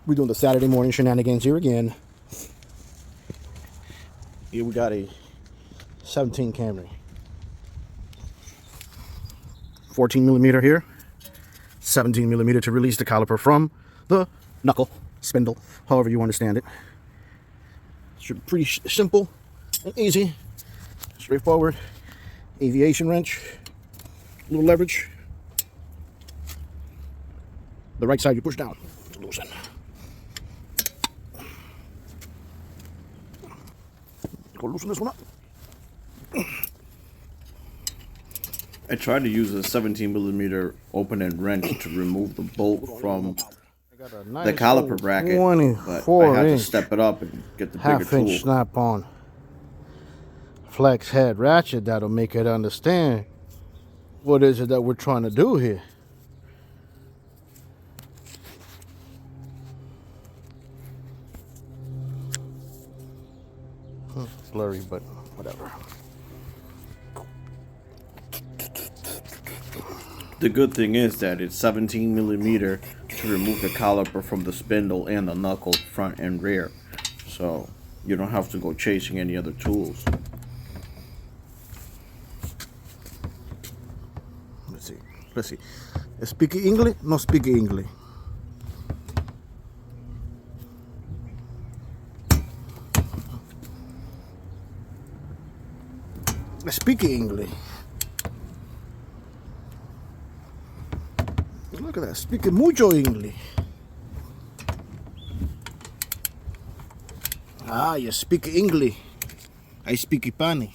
We're doing the Saturday morning shenanigans here again. Here we got a 17 Camry. 14 millimeter here. 17 millimeter to release the caliper from the knuckle, spindle, however you understand it. It's pretty simple and easy. Straightforward. Aviation wrench. Little leverage. The right side you push down to loosen. Go loosen this one up. I tried to use a 17 millimeter open-end wrench to remove the bolt from the caliper bracket, but I had to step it up and get the bigger tool. Half-inch snap-on flex head ratchet that'll make it understand what is it that we're trying to do here. Blurry, but whatever. The good thing is that it's 17 millimeter to remove the caliper from the spindle and the knuckle front and rear, so you don't have to go chasing any other tools. Let's see. Speak English? No speak English. Speak English. Look at that. Speaking mucho English. Ah, you speak English. I speak Ipani.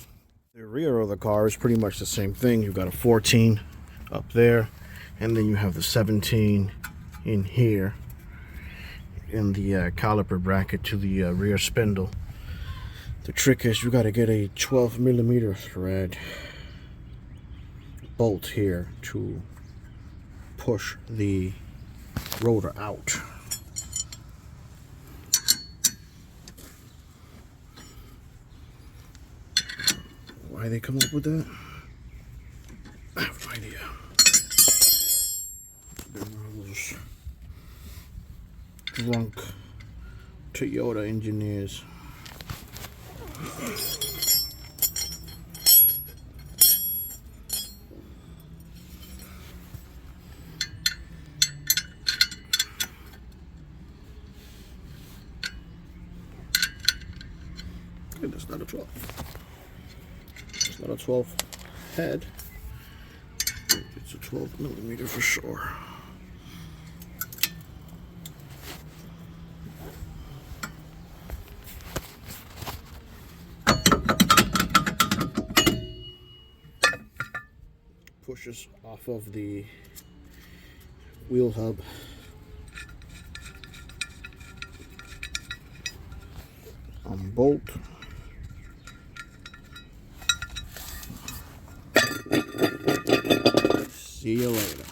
The rear of the car is pretty much the same thing. You've got a 14 up there, and then you have the 17 in here in the caliper bracket to the rear spindle. The trick is you got to get a 12 millimeter thread bolt here to push the rotor out. Why they come up with that? I have no idea. Those drunk Toyota engineers. Okay, that's not a 12. It's not a 12 head. It's a 12 millimeter for sure. Pushes off of the wheel hub. Bolt. See you later.